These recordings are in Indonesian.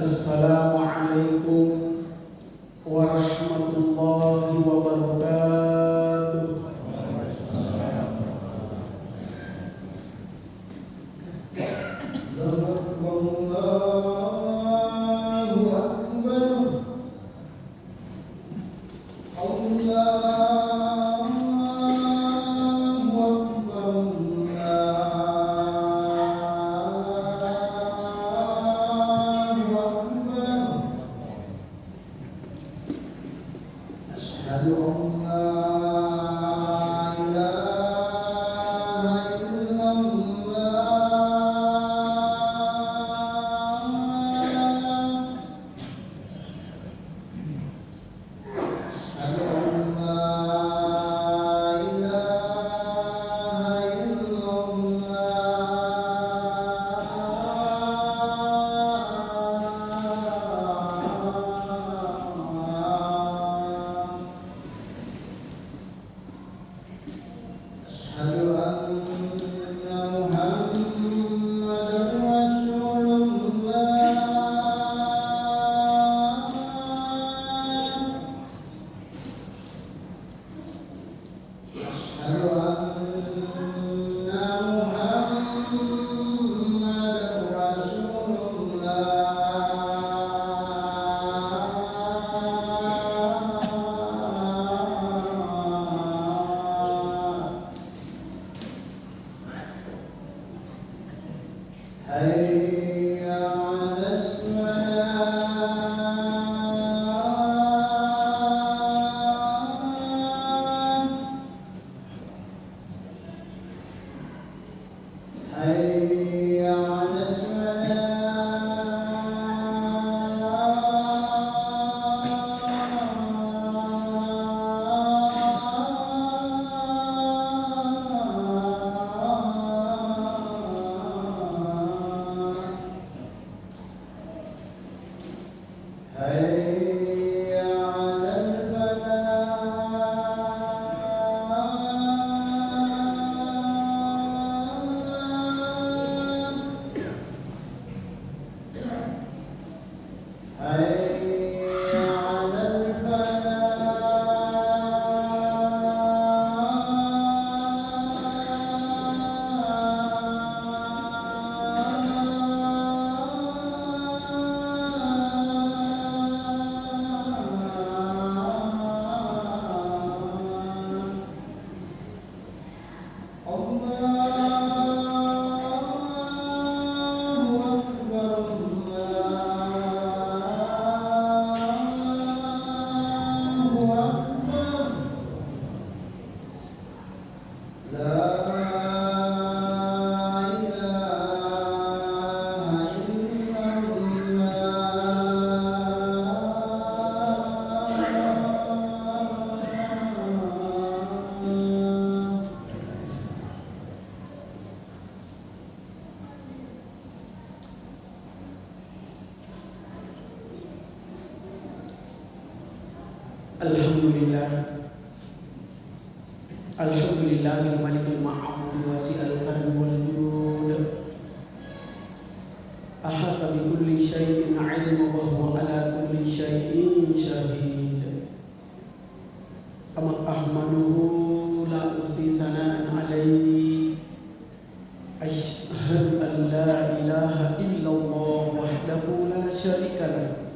Assalamualaikum warahmatullahi wabarakatuh. Alhamdulillahil malikil ma'bud wasi'al karim wal jud ahata bi kulli syai'in 'ilma wa huwa ala kulli syai'in syahid. Ahmaduhu la usi sana'an alaihi asyhadu an la ilaha illallah wahdahu la syarika lahu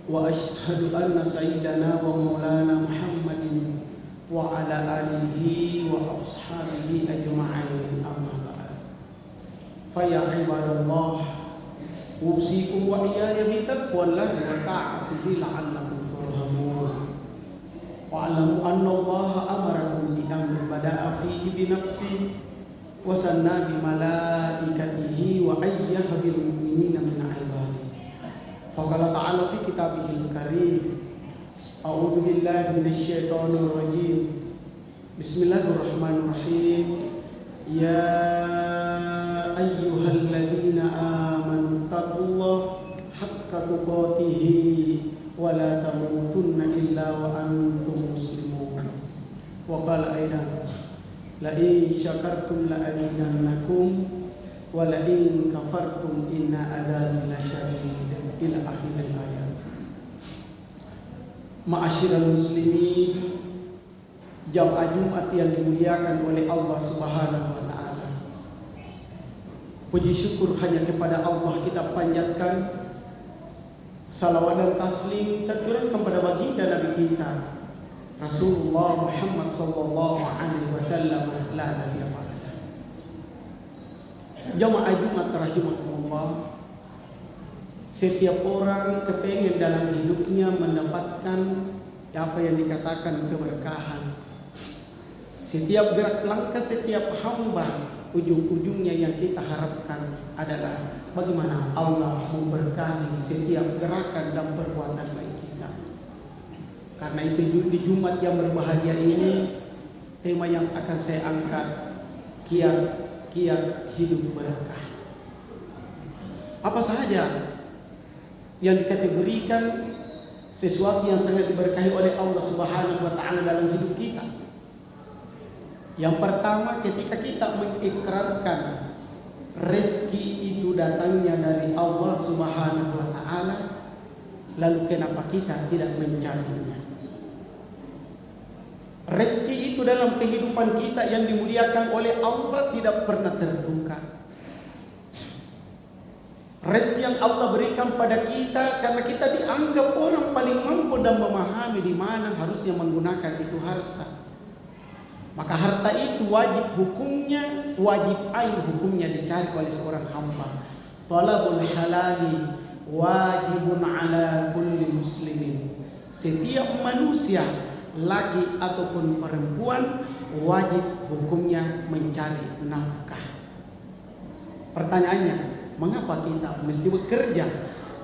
wa asyhadu anna sayyidana wa maulana Muhammadin wa ala alihi wa ashabihi ajma'in, amma ba'd. Fa ya ibadallah, usikum wa iyaya bi taqwallahi wa ta'atihi la'allakum turhamun. Wa alamu anna Allah amarakum bi amrin bada'a fihi bi nafsihi wa sanna bi malaikatihi wa ayyaha bil mu'minina min ibadihi. Fa qala ta'ala fi kitabihil karim, a'udzu billahi minasy syaithanir rajim. Bismillahirrahmanirrahim. Ya ayyuhalladzina amanu taqullaha haqqa tuqatih wa la tamutunna illa wa antum muslimun. Wa qala aidan la in syakartum la azidannakum wala in kafartum inna adzabi lasyadid ila akhir ayat. Ma'asyiral muslimin, jamaah Jumat yang dimuliakan oleh Allah Subhanahu wa taala. Puji syukur hanya kepada Allah kita panjatkan. Salawat dan taslim tercurah kepada baginda Nabi kita Rasulullah Muhammad sallallahu alaihi wasallam la nabiyya ba'da. Jamaah Jumat rahimakumullah, setiap orang kepingin dalam hidupnya mendapatkan apa yang dikatakan keberkahan. Setiap gerak langkah setiap hamba, ujung-ujungnya yang kita harapkan adalah bagaimana Allah memberkati setiap gerakan dan perbuatan baik kita. Karena itu di Jumat yang berbahagia ini, tema yang akan saya angkat, kiat hidup berkah. Apa saja yang dikategorikan sesuatu yang sangat diberkahi oleh Allah Subhanahu wa taala dalam hidup kita. Yang pertama, ketika kita mengikrarkan rezeki itu datangnya dari Allah Subhanahu wa taala, lalu kenapa kita tidak mencarinya? Rezeki itu dalam kehidupan kita yang dimuliakan oleh Allah tidak pernah tertukar. Rezeki yang Allah berikan pada kita karena kita dianggap orang paling mampu dan memahami di mana harusnya menggunakan itu harta. Maka harta itu wajib hukumnya, wajib ain hukumnya dicari oleh seorang hamba. Talabul halali wajibun ala kulli muslimin. Setiap manusia, laki ataupun perempuan, wajib hukumnya mencari nafkah. Pertanyaannya, mengapa kita mesti bekerja?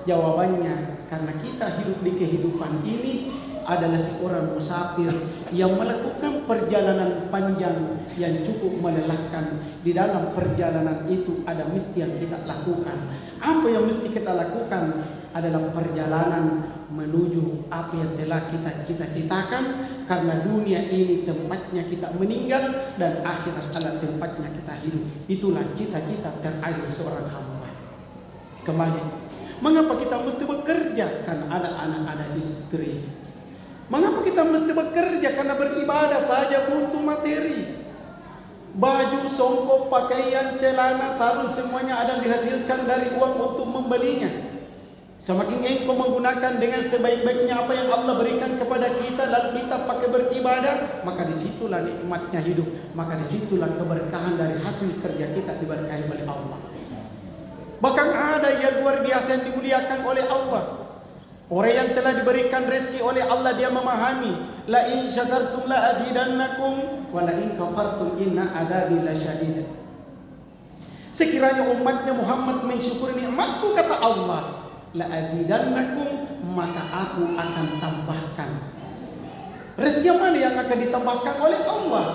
Jawabannya, karena kita hidup di kehidupan ini adalah seorang musafir yang melakukan perjalanan panjang yang cukup melelahkan. Di dalam perjalanan itu ada mesti yang kita lakukan. Apa yang mesti kita lakukan adalah perjalanan menuju apa yang telah kita cita-citakan, karena dunia ini tempatnya kita meninggal dan akhirat adalah tempatnya kita hidup. Itulah cita-cita terakhir seorang hamba. Kembali, mengapa kita mesti bekerja? Karena ada anak, ada istri. Mengapa kita mesti bekerja? Karena beribadah saja butuh materi. Baju, songkok, pakaian, celana, sarung, semuanya ada dihasilkan dari uang untuk membelinya. Semakin engkau menggunakan dengan sebaik-baiknya apa yang Allah berikan kepada kita, lalu kita pakai beribadah, maka disitulah nikmatnya hidup. Maka disitulah keberkahan dari hasil kerja kita diberkahi oleh Allah. Bahkan ada yang luar biasa yang dimuliakan oleh Allah. Orang yang telah diberikan rezeki oleh Allah, dia memahami, la in syakartum la azidannakum wa la in kafartum inna adzabi lasyadid. Sekiranya umatnya Muhammad mensyukuri nikmatku, kata Allah, la azidannakum, maka aku akan tambahkan. Rezeki mana yang akan ditambahkan oleh Allah?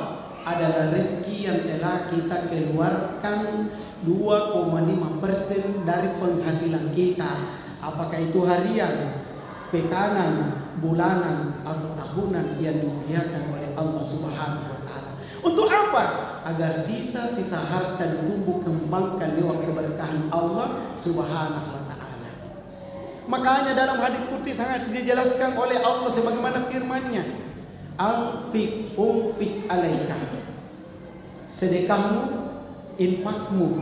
Adalah rezeki yang telah kita keluarkan 2,5% dari penghasilan kita. Apakah itu harian, pekanan, bulanan, atau tahunan yang dimuliakan oleh Allah Subhanahu wa taala. Untuk apa? Agar sisa-sisa harta ditumbuh kembangkan lewat keberkahan Allah Subhanahu wa taala. Makanya dalam hadis qudsi sangat dijelaskan oleh Allah sebagaimana firman-Nya, "Anfiq unfiq alaika." Sedekahmu, infakmu,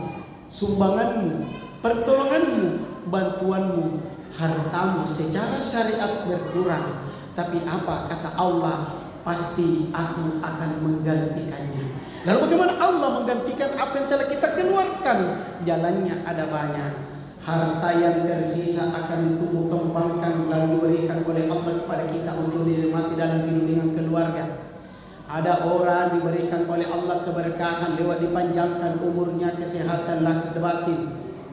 sumbanganmu, pertolonganmu, bantuanmu, hartamu secara syariat berkurang, tapi apa kata Allah? Pasti aku akan menggantikannya. Lalu bagaimana Allah menggantikan apa yang telah kita keluarkan? Jalannya ada banyak. Harta yang tersisa akan ditumbuh kembangkan lalu diberikan oleh Allah kepada kita untuk dinikmati dalam hidup dengan keluarga. Ada orang diberikan oleh Allah keberkahan lewat dipanjangkan umurnya, kesehatan lahir dan batin.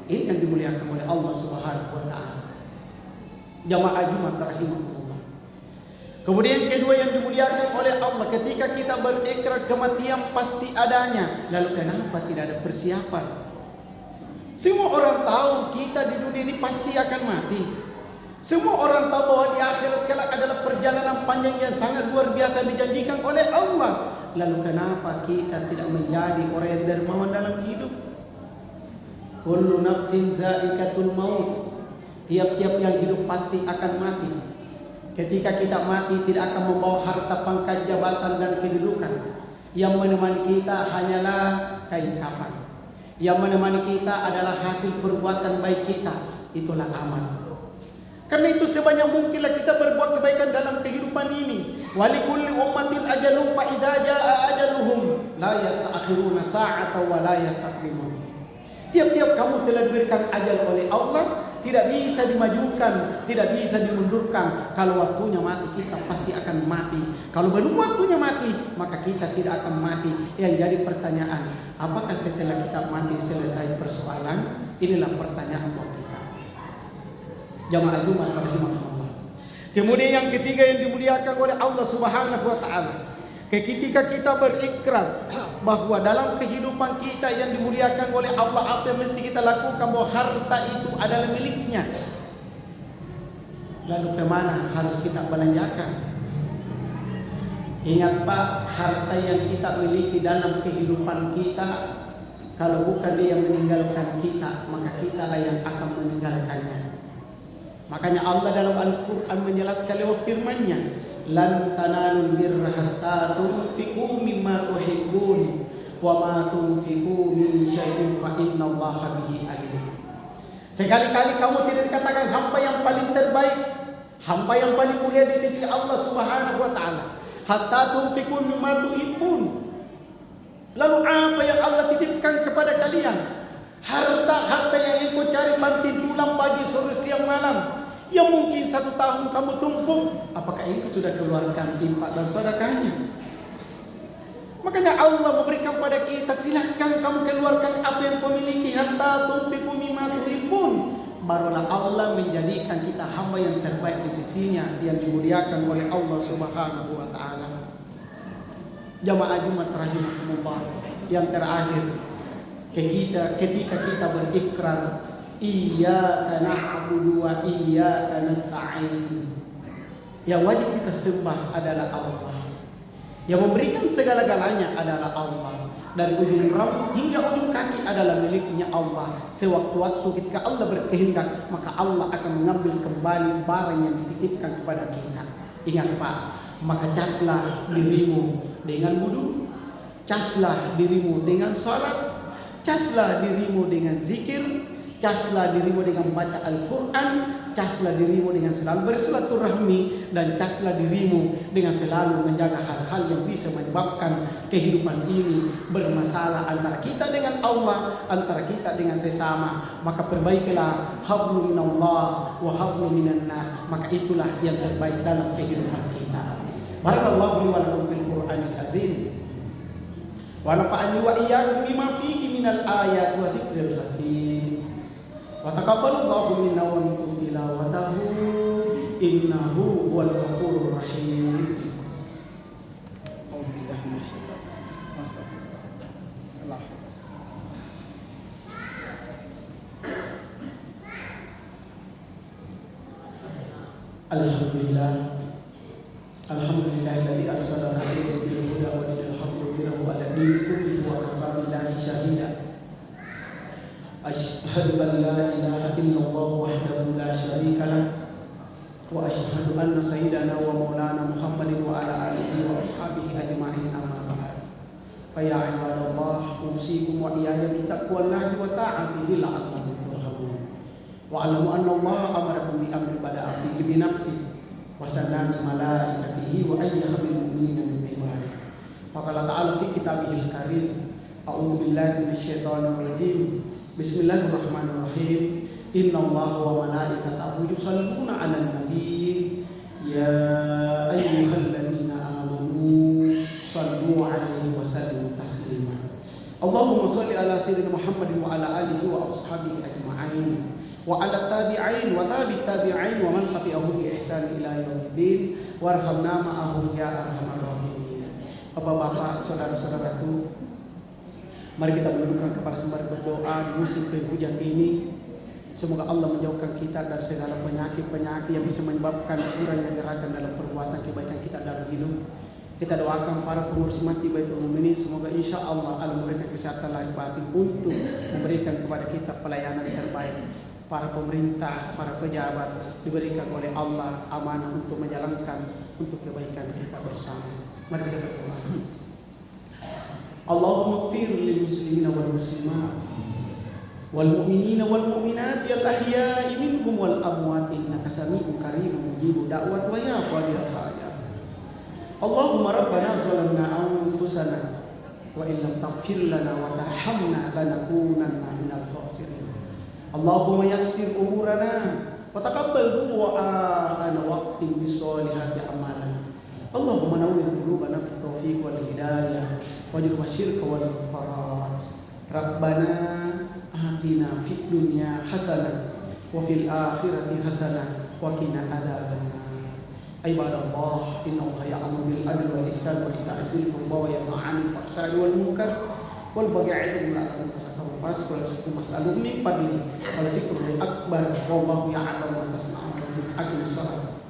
Ini yang dimuliakan oleh Allah Subhanahu wa taala. Jamaah Jumat rahimahullah. Kemudian kedua yang dimuliakan oleh Allah, ketika kita berikrar kematian pasti adanya. Lalu kenapa tidak ada persiapan? Semua orang tahu kita di dunia ini pasti akan mati. Semua orang tahu bahwa di akhirat kelak adalah perjalanan panjang yang sangat luar biasa dijanjikan oleh Allah. Lalu kenapa kita tidak menjadi orang yang dermawan dalam hidup? Kullu nafsin za'iqatul maut. Tiap-tiap yang hidup pasti akan mati. Ketika kita mati tidak akan membawa harta, pangkat, jabatan dan kedudukan. Yang menemani kita hanyalah kain kafan. Yang menemani kita adalah hasil perbuatan baik kita. Itulah amal. Karena itu sebanyak mungkinlah kita berbuat kebaikan dalam kehidupan ini. Walikulli ummatin ajalun fa idza jaa ajaluhum la yasta'khiruna sa'atan wa la yastaqdimun. Tiap-tiap kamu telah diberikan ajal oleh Allah, tidak bisa dimajukan, tidak bisa dimundurkan. Kalau waktunya mati, kita pasti akan mati. Kalau belum waktunya mati, maka kita tidak akan mati. Yang jadi pertanyaan, apakah setelah kita mati selesai persoalan? Inilah pertanyaan buat kita. Jamaah Jumat rahimahullah. Kemudian yang ketiga yang dimuliakan oleh Allah Subhanahu wa taala, ketika kita berikrar bahwa dalam kehidupan kita yang dimuliakan oleh Allah, apa yang mesti kita lakukan, bahwa harta itu adalah miliknya. Lalu kemana harus kita belanjakan? Ingat Pak, harta yang kita miliki dalam kehidupan kita, kalau bukan dia yang meninggalkan kita, maka kita lah yang akan meninggalkannya. Makanya Allah dalam Al-Quran menjelaskan lewat firman-Nya, lan tanalul birra hatta tunfiqu mimma tuhibbun wa ma tunfiqu min syai'in fa innallaha bihi alim. Sekali-kali kamu tidak dikatakan hamba yang paling terbaik, hamba yang paling mulia di sisi Allah Subhanahu wa taala, hatta tunfiqu mimma tuhibbun. Lalu apa yang Allah titipkan kepada kalian? Harta yang engkau cari banting tulang pagi, sore, siang, malam, yang mungkin 1 tahun kamu tumpuk, apakah engkau sudah keluarkan infak dan sedekahnya? Makanya Allah memberikan pada kita, silakan kamu keluarkan apa yang kau miliki, hatta tunfiqu mimma tuhibbun. Barulah Allah menjadikan kita hamba yang terbaik di sisinya, yang dimuliakan oleh Allah Subhanahu wa taala. Jamaah Jumat rahimahumullah. Yang terakhir, ketika kita berikrar, iyyaka na'budu wa iyyaka nasta'in, yang wajib kita sembah adalah Allah. Yang memberikan segala-galanya adalah Allah. Dari ujung rambut hingga ujung kaki adalah miliknya Allah. Sewaktu-waktu ketika Allah berkehendak, maka Allah akan mengambil kembali barang yang dititipkan kepada kita. Ingat Pak, maka caslah dirimu dengan wudu, caslah dirimu dengan salat, caslah dirimu dengan zikir, caslah dirimu dengan membaca Al-Quran, caslah dirimu dengan selalu bersilaturahmi, dan caslah dirimu dengan selalu menjaga hal-hal yang bisa menyebabkan kehidupan ini bermasalah antara kita dengan Allah, antara kita dengan sesama. Maka perbaikilah hablu minallah wa hablu minan nas, maka itulah yang terbaik dalam kehidupan kita. Barakallahu li wa lakum fil Qur'anil azim. Wa nafa'ani wa iyyakum bima fihi minal ayat wa zikril hakim. Wa taqabbalallahu minna wa minkum tilawatahu innahu huwal ghafurur rahim. A'udzubillahi minasyaitonir rajim. Alhamdulillah. Alhamdulillahilladzi arsala rasulahu bil huda wa dinil haqqi liyudhhirahu 'ala dini kullihi wa kafa billahi shahida. Asyhadu an la ilaha illallah wahdahu la syarika lah wa asyhadu anna sayyidana wa maulana Muhammadin wa ala alihi wa ashabihi ajma'in, amma ba'd. Fa ya ibadallah, usikum wa iyaya bi taqwallahi wa ta'atihi la'allakum turhamun. Wa 'alamu anna Allah amarakum bi amrin bada'a fihi bi nafsihi wa sanami malaikatihi wa ayyaha bil mu'minina min ibadihi. Faqala ta'ala fi kitabihil karim, a'udzu billahi minasyaitonir rajim. Bismillahirrahmanirrahim. Innallaha wa malaikatahu yusholluna 'alan nabiy ya ayyuhalladzina amanu shallu 'alaihi wa sallimu taslima. Allahumma shalli ala sayyidina Muhammadin wa ala alihi wa ashabihi ajma'in wa ala tabi'in wa tabi'it tabi'in wa man tabi'ahum bi ihsan ila yaumiddin warhamna ma'ahum ya arhamar rahimin. Bapak-bapak, saudara-saudaraku, mari kita menundukkan kepala sembari berdoa di musim penghujan ini. Semoga Allah menjauhkan kita dari segala penyakit-penyakit yang bisa menyebabkan kurangnya gerakan dalam perbuatan kebaikan kita dalam hidup. Kita doakan para pengurus masjid Baitul Mu'minin, semoga insya Allah memberikan kesehatan lahir batin untuk memberikan kepada kita pelayanan terbaik. Para pemerintah, para pejabat diberikan oleh Allah amanah untuk menjalankan untuk kebaikan kita bersama. Mari kita berdoa. Allahumma ighfir lil muslimina wal muslimat wal mu'minina wal mu'minat al ahya'i minhum wal amwat, innaka sami'un karimun mujibu da'wat wa ya qadil hajat. Allahumma rabbana zalamna anfusana wa in lam taghfir lana wa tarhamna lanakunanna minal khasirin. Allahumma yassir umurana wa taqabbal du'a'ana waqtim bisolihati amalana. Allahumma nawwir qulubana bit taufiq wal hidayah waj'al syirka wal qarat. Rabbana atina fid dunya hasanah wa fil akhirati hasanah wa qina adzabannar. Ibadallah, innallaha ya'muru bil adli wal ihsani wa ita'i dzil qurba wa yanha 'anil fahsya'i wal munkar wal baghi ya'idukum la'allakum tadhakkarun. Fasqul mas'alun min fadli wal zikru akbar wallahu ya'lamu ma tasna'un. Aqimis shalah.